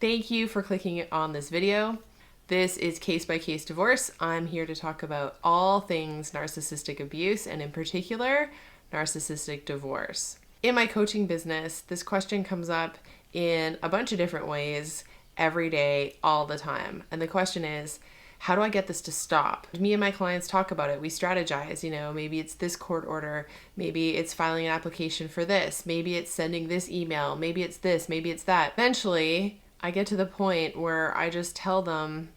Thank you for clicking on this video. This is Case by Case Divorce. I'm here to talk about all things narcissistic abuse and in particular, narcissistic divorce. In my coaching business, this question comes up in a bunch of different ways every day, all the time. And the question is, how do I get this to stop? Me and my clients talk about it. We strategize, maybe it's this court order, maybe it's filing an application for this, maybe it's sending this email, maybe it's this, maybe it's that. Eventually, I get to the point where I just tell them,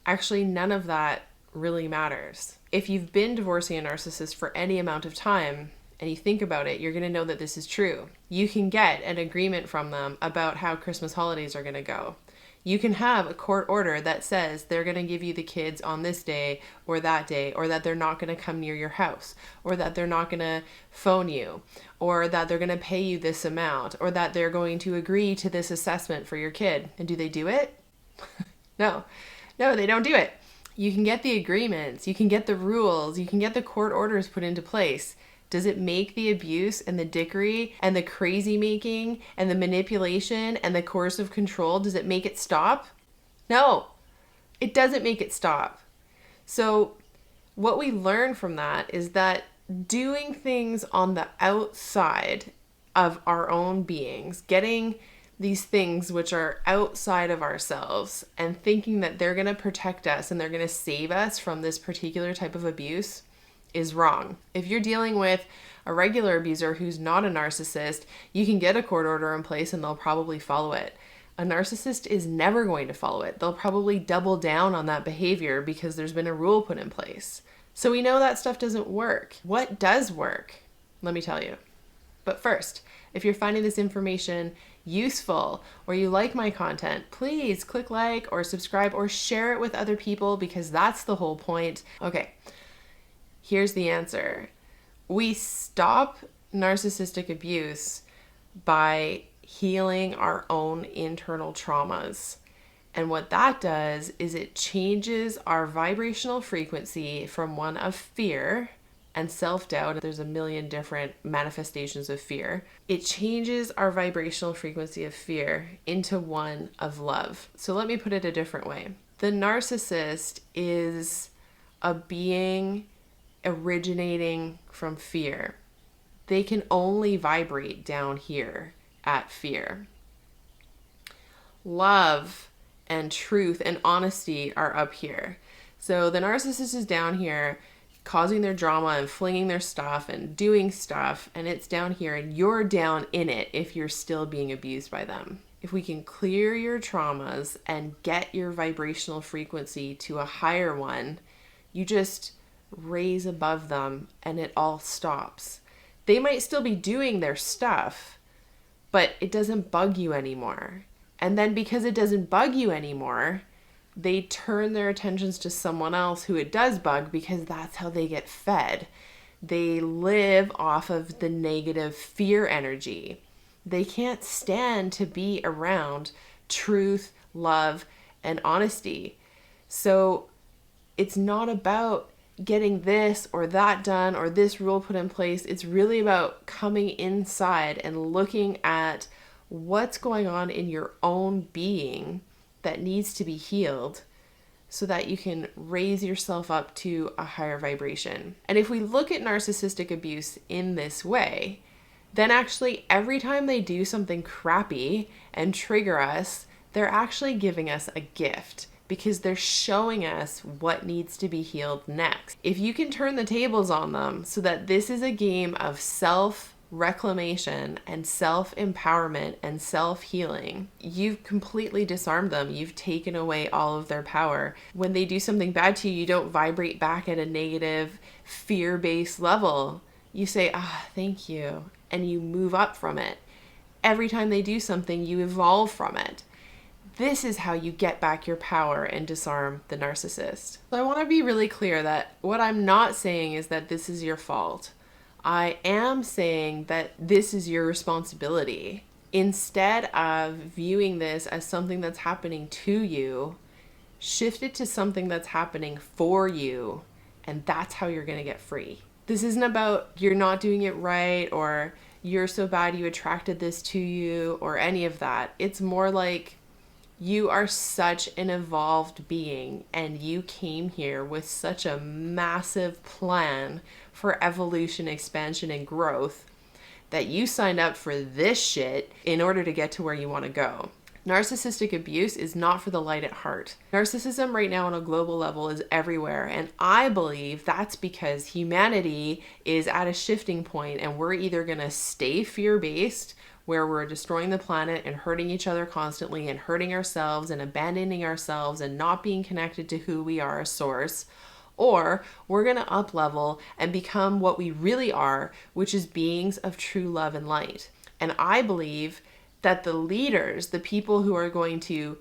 actually, none of that really matters. If you've been divorcing a narcissist for any amount of time and you think about it, you're going to know that this is true. You can get an agreement from them about how Christmas holidays are going to go. You can have a court order that says they're going to give you the kids on this day, or that they're not going to come near your house, or that they're not going to phone you, or that they're going to pay you this amount, or that they're going to agree to this assessment for your kid. And do they do it? No, they don't do it. You can get the agreements, you can get the rules, you can get the court orders put into place. Does it make the abuse and the dickery and the crazy making and the manipulation and the coercive control, does it make it stop? No, it doesn't make it stop. So what we learn from that is that doing things on the outside of our own beings, getting these things which are outside of ourselves and thinking that they're going to protect us and they're going to save us from this particular type of abuse is wrong. If you're dealing with a regular abuser who's not a narcissist, you can get a court order in place and they'll probably follow it. A narcissist is never going to follow it. They'll probably double down on that behavior because there's been a rule put in place. So we know that stuff doesn't work. What does work? Let me tell you. But first, if you're finding this information useful or you like my content, please click like or subscribe or share it with other people because that's the whole point. Okay. Here's the answer. We stop narcissistic abuse by healing our own internal traumas. And what that does is it changes our vibrational frequency from one of fear and self-doubt. There's a million different manifestations of fear. It changes our vibrational frequency of fear into one of love. So let me put it a different way. The narcissist is a being originating from fear. They can only vibrate down here at fear. Love and truth and honesty are up here. So the narcissist is down here causing their drama and flinging their stuff and doing stuff, and it's down here and you're down in it if you're still being abused by them. If we can clear your traumas and get your vibrational frequency to a higher one, you just raise above them and it all stops. They might still be doing their stuff, but it doesn't bug you anymore. And then because it doesn't bug you anymore, they turn their attentions to someone else who it does bug because that's how they get fed. They live off of the negative fear energy. They can't stand to be around truth, love, and honesty. So it's not about getting this or that done or this rule put in place. It's really about coming inside and looking at what's going on in your own being that needs to be healed so that you can raise yourself up to a higher vibration. And if we look at narcissistic abuse in this way, then actually every time they do something crappy and trigger us, they're actually giving us a gift, because they're showing us what needs to be healed next. If you can turn the tables on them so that this is a game of self-reclamation and self-empowerment and self-healing, you've completely disarmed them. You've taken away all of their power. When they do something bad to you, you don't vibrate back at a negative, fear-based level. You say, thank you, and you move up from it. Every time they do something, you evolve from it. This is how you get back your power and disarm the narcissist. So I want to be really clear that what I'm not saying is that this is your fault. I am saying that this is your responsibility. Instead of viewing this as something that's happening to you, shift it to something that's happening for you, and that's how you're going to get free. This isn't about you're not doing it right or you're so bad you attracted this to you or any of that. It's more like You are such an evolved being, and you came here with such a massive plan for evolution, expansion, and growth that you signed up for this shit in order to get to where you want to go. Narcissistic abuse is not for the light at heart. Narcissism right now on a global level is everywhere, and I believe that's because humanity is at a shifting point, and we're either going to stay fear-based, where we're destroying the planet and hurting each other constantly and hurting ourselves and abandoning ourselves and not being connected to who we are as source, or we're going to up level and become what we really are, which is beings of true love and light. And I believe that the leaders, the people who are going to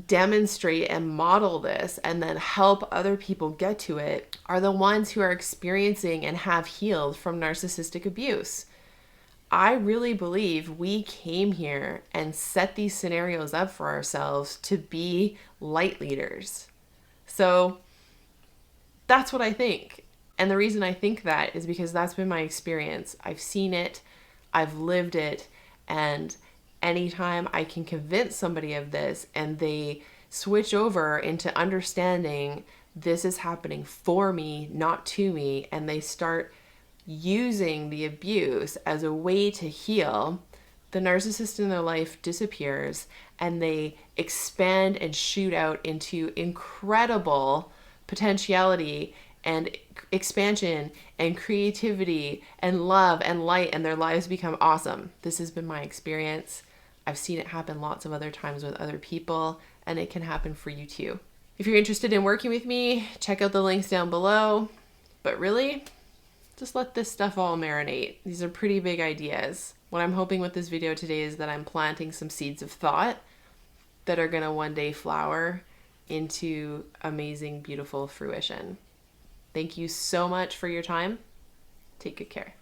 demonstrate and model this and then help other people get to it, are the ones who are experiencing and have healed from narcissistic abuse. I really believe we came here and set these scenarios up for ourselves to be light leaders. So that's what I think. And the reason I think that is because that's been my experience. I've seen it, I've lived it, and anytime I can convince somebody of this and they switch over into understanding this is happening for me, not to me, and they start using the abuse as a way to heal, the narcissist in their life disappears and they expand and shoot out into incredible potentiality and expansion and creativity and love and light, and their lives become awesome. This has been my experience. I've seen it happen lots of other times with other people, and it can happen for you too. If you're interested in working with me, check out the links down below. But really, just let this stuff all marinate. These are pretty big ideas. What I'm hoping with this video today is that I'm planting some seeds of thought that are gonna one day flower into amazing, beautiful fruition. Thank you so much for your time. Take good care.